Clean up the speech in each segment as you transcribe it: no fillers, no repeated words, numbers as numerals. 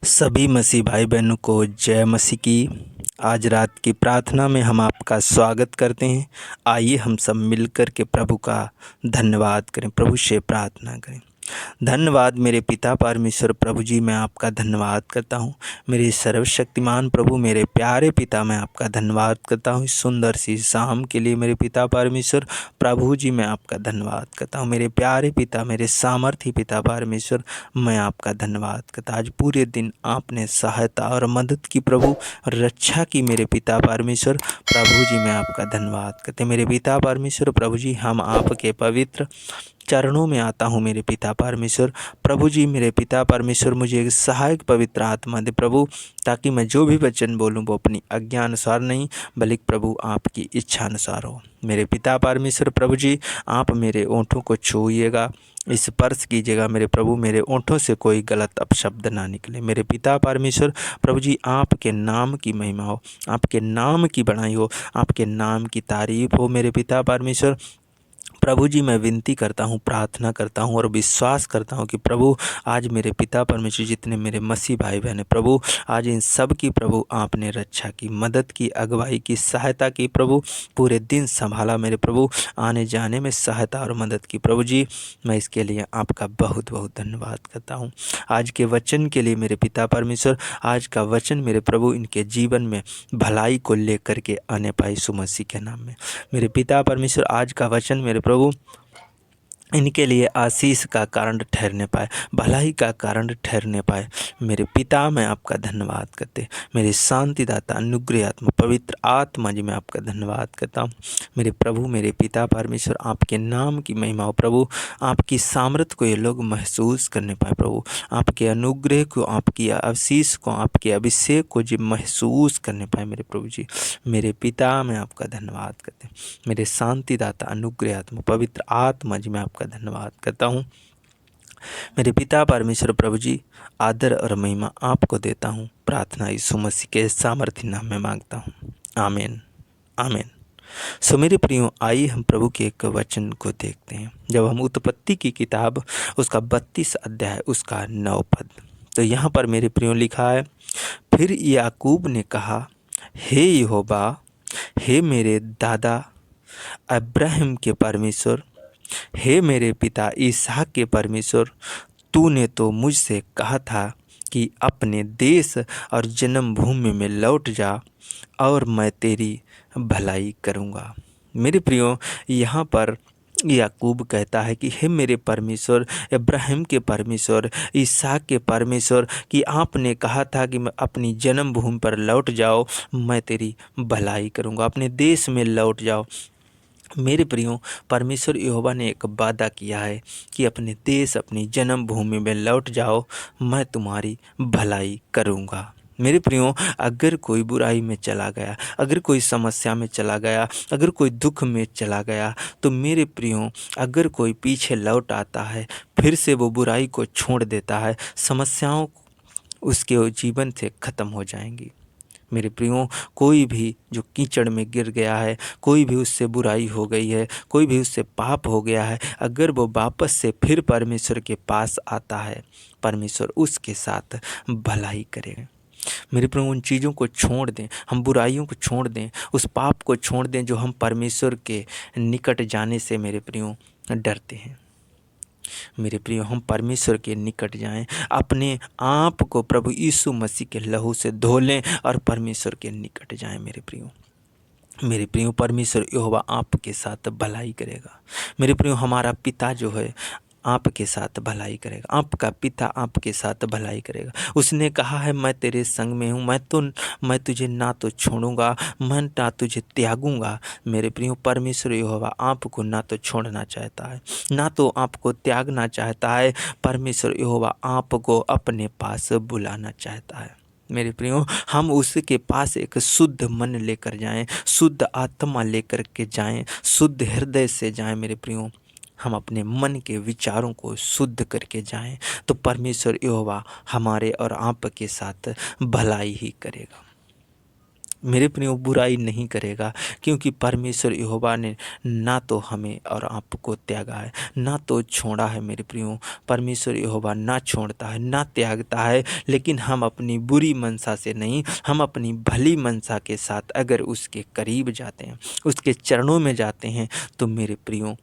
सभी मसीह भाई बहनों को जय मसीह की। आज रात की प्रार्थना में हम आपका स्वागत करते हैं। आइए हम सब मिलकर के प्रभु का धन्यवाद करें, प्रभु से प्रार्थना करें। धन्यवाद मेरे पिता परमेश्वर प्रभु जी, मैं आपका धन्यवाद करता हूँ। मेरे सर्वशक्तिमान प्रभु, मेरे प्यारे पिता, मैं आपका धन्यवाद करता हूँ इस सुंदर सी शाम के लिए। मेरे पिता परमेश्वर प्रभु जी, मैं आपका धन्यवाद करता हूँ। मेरे प्यारे पिता, मेरे सामर्थी पिता परमेश्वर, मैं आपका धन्यवाद करता। आज पूरे दिन आपने सहायता और मदद की प्रभु, रक्षा की मेरे पिता परमेश्वर प्रभु जी, मैं आपका धन्यवाद करते। मेरे पिता परमेश्वर प्रभु जी, हम आपके पवित्र चरणों में आता हूँ मेरे पिता परमेश्वर प्रभु जी। मेरे पिता परमेश्वर, मुझे एक सहायक पवित्र आत्मा दे प्रभु, ताकि मैं जो भी वचन बोलूँ वो अपनी आज्ञा अनुसार नहीं, बल्कि प्रभु आपकी इच्छा अनुसार हो। मेरे पिता परमेश्वर प्रभु जी, आप मेरे ओंठों को छूइएगा, स्पर्श कीजिएगा मेरे प्रभु, मेरे ओंठों से कोई गलत अपशब्द ना निकले। मेरे पिता परमेश्वर प्रभु जी, आपके नाम की महिमा हो, आपके नाम की बड़ाई हो, आपके नाम की तारीफ हो। मेरे पिता परमेश्वर प्रभु जी, मैं विनती करता हूँ, प्रार्थना करता हूँ और विश्वास करता हूँ कि प्रभु आज मेरे पिता परमेश्वर, जितने मेरे मसीह भाई बहन हैं प्रभु, आज इन सब की प्रभु आपने रक्षा की, मदद की, अगुवाई की, सहायता की प्रभु, पूरे दिन संभाला मेरे प्रभु, आने जाने में सहायता और मदद की प्रभु जी। मैं इसके लिए आपका बहुत बहुत धन्यवाद करता हूँ। आज के वचन के लिए मेरे पिता परमेश्वर, आज का वचन मेरे प्रभु इनके जीवन में भलाई को लेकर के आने पाए यीशु मसीह के नाम में। मेरे पिता परमेश्वर, आज का वचन मेरे प्रभु इनके लिए आशीष का कारण ठहरने पाए, भलाई का कारण ठहरने पाए। मेरे पिता, मैं आपका धन्यवाद करते। मेरे शांतिदाता, अनुग्रह आत्मा, पवित्र आत्मा जी, मैं आपका धन्यवाद करता हूँ। मेरे प्रभु, मेरे पिता परमेश्वर, आपके नाम की महिमा हो प्रभु, आपकी सामर्थ को ये लोग महसूस करने पाए प्रभु, आपके अनुग्रह को, आपकी आशीष को, आपके अभिषेक को जी महसूस करने पाए मेरे प्रभु जी। मेरे पिता, मैं आपका धन्यवाद करते। मेरे शांतिदाता, अनुग्रह आत्मा, पवित्र आत्मा जी, मैं आपका धन्यवाद करता हूँ। मेरे पिता परमेश्वर प्रभु जी, आदर और महिमा आपको देता हूँ। प्रार्थना यीशु मसीह के सामर्थ्य नाम में मांगता हूँ, आमीन आमीन। सो मेरे प्रियो, आइए हम प्रभु के एक वचन को देखते हैं। जब हम उत्पत्ति की किताब उसका 32 अध्याय उसका 9 पद, तो यहाँ पर मेरे प्रियो लिखा है, फिर याकूब ने कहा, हे यहोवा, हे मेरे दादा अब्राहम के परमेश्वर, हे मेरे पिता इसहाक के परमेश्वर, तूने तो मुझसे कहा था कि अपने देश और जन्मभूमि में लौट जा और मैं तेरी भलाई करूँगा। मेरे प्रियो, यहाँ पर याकूब कहता है कि हे मेरे परमेश्वर, इब्राहिम के परमेश्वर, इसहाक के परमेश्वर, कि आपने कहा था कि मैं अपनी जन्मभूमि पर लौट जाओ, मैं तेरी भलाई करूँगा, अपने देश में लौट जाओ। मेरे प्रियो, परमेश्वर यहोवा ने एक वादा किया है कि अपने देश, अपनी जन्मभूमि में लौट जाओ, मैं तुम्हारी भलाई करूँगा। मेरे प्रियो, अगर कोई बुराई में चला गया, अगर कोई समस्या में चला गया, अगर कोई दुख में चला गया, तो मेरे प्रियो, अगर कोई पीछे लौट आता है, फिर से वो बुराई को छोड़ देता है, समस्याओं उसके जीवन से ख़त्म हो जाएंगी। मेरे प्रियो, कोई भी जो कीचड़ में गिर गया है, कोई भी उससे बुराई हो गई है, कोई भी उससे पाप हो गया है, अगर वो वापस से फिर परमेश्वर के पास आता है, परमेश्वर उसके साथ भलाई करेगा। मेरे प्रभु, उन चीज़ों को छोड़ दें, हम बुराइयों को छोड़ दें, उस पाप को छोड़ दें जो हम परमेश्वर के निकट जाने से मेरे प्रियो डरते हैं। मेरे प्रियो, हम परमेश्वर के निकट जाएं, अपने आप को प्रभु यीशु मसीह के लहू से धो लें और परमेश्वर के निकट जाएं। मेरे प्रियो, परमेश्वर यहोवा आपके साथ भलाई करेगा। मेरे प्रियो, हमारा पिता जो है आपके साथ भलाई करेगा, आपका पिता आपके साथ भलाई करेगा। उसने कहा है, मैं तेरे संग में हूँ, मैं तुझे ना तो छोड़ूंगा, मैं ना तुझे त्यागूंगा। मेरे प्रियो, परमेश्वर यहोवा आपको ना तो छोड़ना चाहता है, ना तो आपको त्यागना चाहता है। परमेश्वर यहोवा आपको अपने पास बुलाना चाहता है। मेरे प्रियो, हम उसके पास एक शुद्ध मन लेकर जाएं, शुद्ध आत्मा लेकर के जाएं, शुद्ध हृदय से जाएं। मेरे प्रियो, हम अपने मन के विचारों को शुद्ध करके जाएं, तो परमेश्वर यहोवा हमारे और आपके साथ भलाई ही करेगा। मेरे प्रियो बुराई नहीं करेगा, क्योंकि परमेश्वर यहोवा ने ना तो हमें और आपको त्यागा है, ना तो छोड़ा है। मेरे प्रियो, परमेश्वर यहोवा ना छोड़ता है ना त्यागता है, लेकिन हम अपनी बुरी मनसा से नहीं, हम अपनी भली मनसा के साथ अगर उसके करीब जाते हैं, उसके चरणों में जाते हैं, तो मेरे प्रियो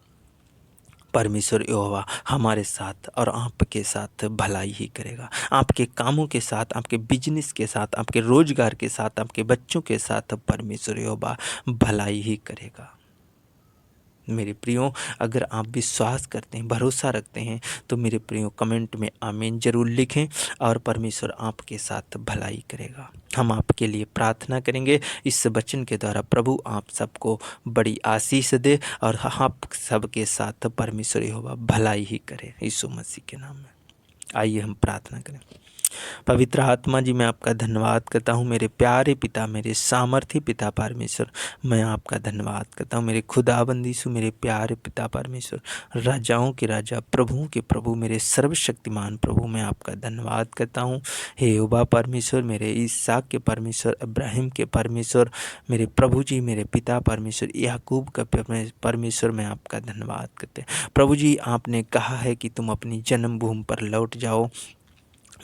परमेश्वर यहोवा हमारे साथ और आपके साथ भलाई ही करेगा। आपके कामों के साथ, आपके बिजनेस के साथ, आपके रोजगार के साथ, आपके बच्चों के साथ परमेश्वर यहोवा भलाई ही करेगा। मेरे प्रियो, अगर आप विश्वास करते हैं, भरोसा रखते हैं, तो मेरे प्रियो कमेंट में आमीन जरूर लिखें, और परमेश्वर आपके साथ भलाई करेगा। हम आपके लिए प्रार्थना करेंगे। इस वचन के द्वारा प्रभु आप सबको बड़ी आशीष दे, और आप सबके साथ परमेश्वर यहोवा भलाई ही करे, यीशु मसीह के नाम में। आइए हम प्रार्थना करें। पवित्र आत्मा जी, मैं आपका धन्यवाद करता हूँ। मेरे प्यारे पिता, मेरे सामर्थी पिता परमेश्वर, मैं आपका धन्यवाद करता हूँ। मेरे खुदाबंद यीशु, मेरे प्यारे पिता परमेश्वर, राजाओं के राजा, प्रभुओं के प्रभु, मेरे सर्वशक्तिमान प्रभु, मैं आपका धन्यवाद करता हूँ। हे यहोवा परमेश्वर, मेरे इसहाक के परमेश्वर, इब्राहिम के परमेश्वर, मेरे प्रभु जी, मेरे पिता परमेश्वर, याकूब का परमेश्वर, मैं आपका धन्यवाद करते हैं। प्रभु जी, आपने कहा है कि तुम अपनी जन्मभूमि पर लौट जाओ।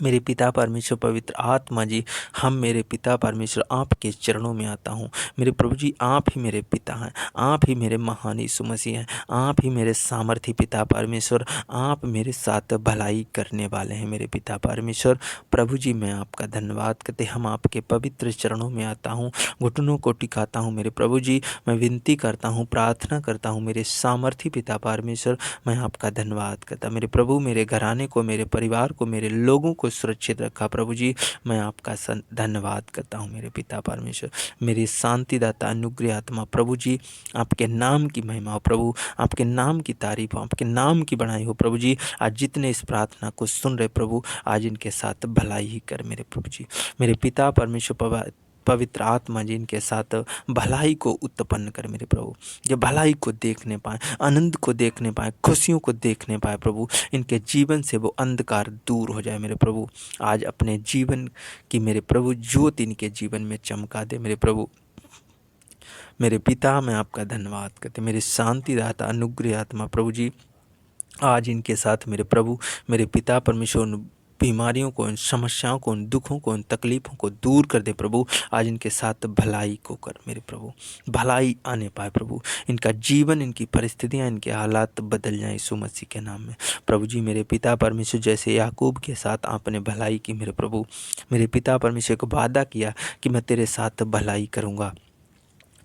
मेरे पिता परमेश्वर, पवित्र आत्मा जी, हम मेरे पिता परमेश्वर आपके चरणों में आता हूँ। मेरे प्रभु जी, आप ही मेरे पिता हैं, आप ही मेरे महान यीशु मसीह हैं, आप ही मेरे सामर्थी पिता परमेश्वर, आप मेरे साथ भलाई करने वाले हैं। मेरे पिता परमेश्वर, प्रभु जी, मैं आपका धन्यवाद करते, हम आपके पवित्र चरणों में आता हूँ, घुटनों को टिकाता हूँ। मेरे प्रभु जी, मैं विनती करता हूँ, प्रार्थना करता हूँ, मेरे सामर्थी पिता परमेश्वर, मैं आपका धन्यवाद करता। मेरे प्रभु, मेरे घराने को, मेरे परिवार को, मेरे लोगों को सुरक्षित रखा। प्रभु जी, मैं आपका धन्यवाद करता हूँ। मेरे पिता परमेश्वर, मेरी शांतिदाता अनुग्रह आत्मा, प्रभु जी, आपके नाम की महिमा हो प्रभु, आपके नाम की तारीफ हो, आपके नाम की बढ़ाई हो। प्रभु जी, आज जितने इस प्रार्थना को सुन रहे प्रभु, आज इनके साथ भलाई ही कर। मेरे प्रभु जी, मेरे पिता परमेश्वर, पवित्र आत्मा जी, इनके साथ भलाई को उत्पन्न कर। मेरे प्रभु, ये भलाई को देखने पाए, आनंद को देखने पाए, खुशियों को देखने पाए। प्रभु, इनके जीवन से वो अंधकार दूर हो जाए। मेरे प्रभु, आज अपने जीवन की मेरे प्रभु ज्योति इनके जीवन में चमका दे। मेरे प्रभु, मेरे पिता, मैं आपका धन्यवाद करते, मेरे शांतिदाता अनुग्रह आत्मा, प्रभु जी, आज इनके साथ मेरे प्रभु, मेरे पिता परमेश्वर, बीमारियों को, इन समस्याओं को, इन दुखों को, इन तकलीफ़ों को दूर कर दे। प्रभु, आज इनके साथ भलाई को कर। मेरे प्रभु, भलाई आने पाए। प्रभु, इनका जीवन, इनकी परिस्थितियां, इनके हालात बदल जाएं यीशु मसीह के नाम में। प्रभु जी, मेरे पिता परमेश्वर, जैसे याकूब के साथ आपने भलाई की, मेरे प्रभु, मेरे पिता परमेश्वर को वादा किया कि मैं तेरे साथ भलाई करूँगा।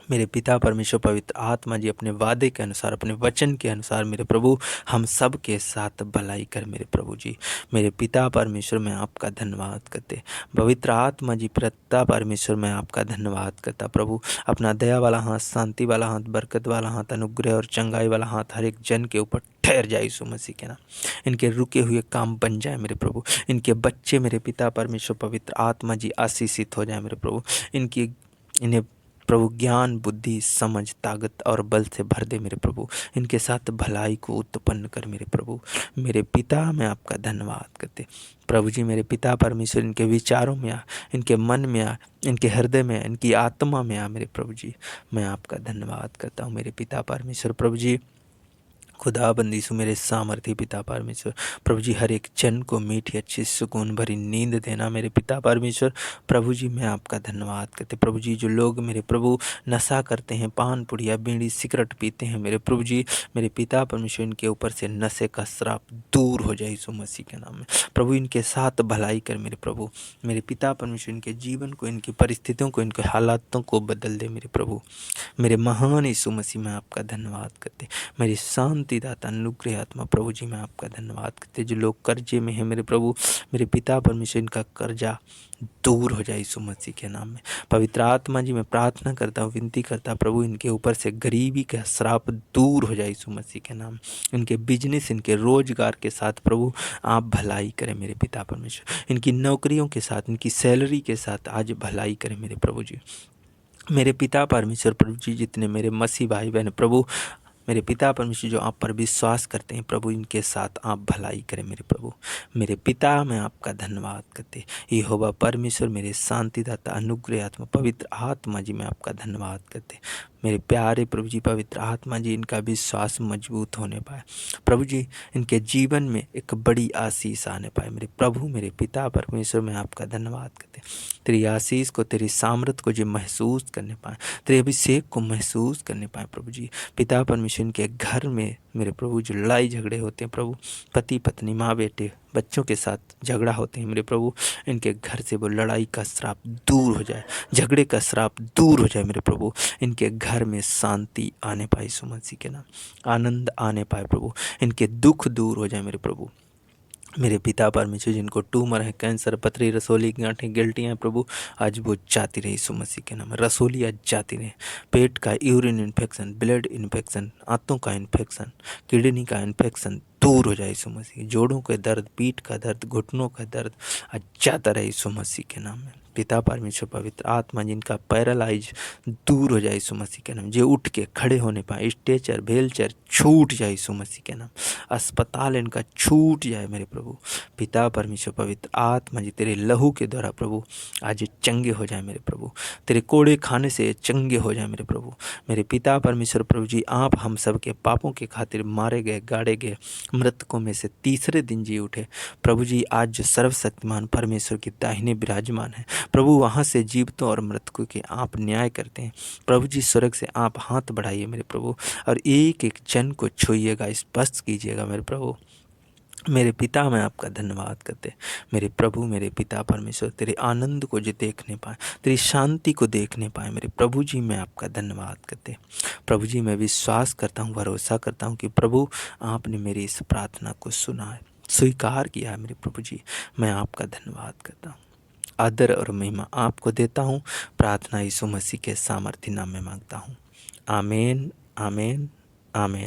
मेरे पिता परमेश्वर, पवित्र आत्मा जी, अपने वादे के अनुसार, अपने वचन के अनुसार मेरे प्रभु, हम सब के साथ भलाई कर। मेरे प्रभु जी, मेरे पिता परमेश्वर, मैं आपका धन्यवाद करते। पवित्र आत्मा जी, पिता परमेश्वर, मैं आपका धन्यवाद करता। प्रभु, अपना दया वाला हाथ, शांति वाला हाथ, बरकत वाला हाथ, अनुग्रह और चंगाई वाला हाथ हर एक जन के ऊपर ठहर जाए यीशु मसीह के नाम। इनके रुके हुए काम बन जाए। मेरे प्रभु, इनके बच्चे मेरे पिता परमेश्वर, पवित्र आत्मा जी, आशीषित हो जाए। मेरे प्रभु, इन्हें प्रभु ज्ञान, बुद्धि, समझ, ताकत और बल से भर दे। मेरे प्रभु, इनके साथ भलाई को उत्पन्न कर। मेरे प्रभु, मेरे पिता, मैं आपका धन्यवाद करते। प्रभु जी, मेरे पिता परमेश्वर, इनके विचारों में आ, इनके मन में आ, इनके हृदय में आ, इनकी आत्मा में आ। मेरे प्रभु जी, मैं आपका धन्यवाद करता हूँ। मेरे पिता परमेश्वर, प्रभु जी, खुदाबंद यीशु, मेरे सामर्थी पिता परमेश्वर, प्रभु जी, हर एक जन को मीठी, अच्छी, सुकून भरी नींद देना। मेरे पिता परमेश्वर, प्रभु जी, मैं आपका धन्यवाद करते। प्रभु जी, जो लोग मेरे प्रभु नशा करते हैं, पान पुड़िया, बीड़ी, सिगरेट पीते हैं, मेरे प्रभु जी, मेरे पिता परमेश्वर, इनके ऊपर से नशे का श्राप दूर हो जाए यीशु मसीह के नाम में। प्रभु, इनके साथ भलाई कर। मेरे प्रभु, मेरे पिता परमेश्वर, इनके जीवन को, इनकी परिस्थितियों को, इनके हालातों को बदल दे। मेरे प्रभु, मेरे महान यीशु मसीह, मैं आपका धन्यवाद करते। मेरी शांतिदाता अनुग्रह आत्मा, प्रभु जी, मैं आपका धन्यवाद करते। जो लोग कर्जे में हैं मेरे प्रभु, मेरे पिता परमेश्वर, इनका कर्जा दूर हो जाए यीशु मसीह के नाम में। पवित्र आत्मा जी, मैं प्रार्थना करता हूँ, विनती करता प्रभु, इनके ऊपर से गरीबी का श्राप दूर हो जाए यीशु मसीह के नाम। इनके बिजनेस, इनके रोजगार के साथ प्रभु आप भलाई करें। मेरे पिता परमेश्वर, इनकी नौकरियों के साथ, इनकी सैलरी के साथ आज भलाई करें। मेरे प्रभु जी, मेरे पिता परमेश्वर, प्रभु जी, जितने मेरे मसीह भाई बहन प्रभु, मेरे पिता परमेश्वर जो आप पर विश्वास करते हैं प्रभु, इनके साथ आप भलाई करें मेरे प्रभु। मेरे पिता, मैं आपका धन्यवाद करते, यहोवा परमेश्वर मेरे शांतिदाता अनुग्रह आत्मा पवित्र आत्मा जी, मैं आपका धन्यवाद करते। मेरे प्यारे प्रभु जी पवित्र आत्मा जी, इनका विश्वास मजबूत होने पाए प्रभु जी, इनके जीवन में एक बड़ी आशीष आने पाए मेरे प्रभु। मेरे पिता परमेश्वर, मैं आपका धन्यवाद करते, तेरी आशीष को, तेरी सामर्थ को जो महसूस करने पाए, तेरे अभिषेक को महसूस करने पाए प्रभु जी। पिता परमेश्वर, इनके घर में मेरे प्रभु जो लड़ाई झगड़े होते हैं प्रभु, पति पत्नी माँ बेटे बच्चों के साथ झगड़ा होते हैं मेरे प्रभु, इनके घर से वो लड़ाई का श्राप दूर हो जाए, झगड़े का श्राप दूर हो जाए मेरे प्रभु। इनके घर में शांति आने पाए यीशु मसीह के नाम, आनंद आने पाए प्रभु, इनके दुख दूर हो जाए मेरे प्रभु। मेरे पिता परमेश्वर, जिनको ट्यूमर है, कैंसर, पथरी, रसोली गांठें, गिल्टियाँ प्रभु, आज वो जाती रही यीशु मसीह के नाम। रसोली आज जाती रहे, पेट का यूरिन इन्फेक्शन, ब्लड इन्फेक्शन, आंतों का इन्फेक्शन, किडनी का इन्फेक्शन दूर हो जाए यीशु मसीह। जोड़ों के दर्द, पीठ का दर्द, घुटनों का दर्द आज जाता रहे यीशु मसीह के नाम में। पिता परमेश्वर पवित्र आत्मा, जिनका पैरालाइज दूर हो जाए यीशु मसीह के नाम, जो उठ के खड़े होने पाए, स्ट्रेचर व्हीलचेयर छूट जाए यीशु मसीह के नाम, अस्पताल इनका छूट जाए मेरे प्रभु। पिता परमेश्वर पवित्र आत्मा जी, तेरे लहू के द्वारा प्रभु आज चंगे हो जाए मेरे प्रभु, तेरे कोड़े खाने से चंगे हो जाए मेरे प्रभु। मेरे पिता परमेश्वर प्रभु जी, आप हम सब के पापों के खातिर मारे गए, गाड़े गए, मृतकों में से तीसरे दिन जी उठे प्रभु जी। आज जो सर्वशक्तिमान परमेश्वर की दाहिने विराजमान है प्रभु, वहाँ से जीवितों और मृतकों के आप न्याय करते हैं प्रभु जी। स्वर्ग से आप हाथ बढ़ाइए मेरे प्रभु, और एक एक जन को छूइएगा, स्पर्श कीजिएगा मेरे प्रभु। मेरे पिता, मैं आपका धन्यवाद करते मेरे प्रभु। मेरे पिता परमेश्वर, तेरे आनंद को जो देखने पाए, तेरी शांति को देखने पाए मेरे प्रभु जी, मैं आपका धन्यवाद करते प्रभु जी। मैं विश्वास करता हूँ, भरोसा करता हूँ कि प्रभु आपने मेरी इस प्रार्थना को सुना है, स्वीकार किया है मेरे प्रभु जी। मैं आपका धन्यवाद करता हूँ, आदर और महिमा आपको देता हूँ। प्रार्थना यीशु मसीह के सामर्थ्य नाम में मांगता हूँ, आमीन, आमीन, आमीन।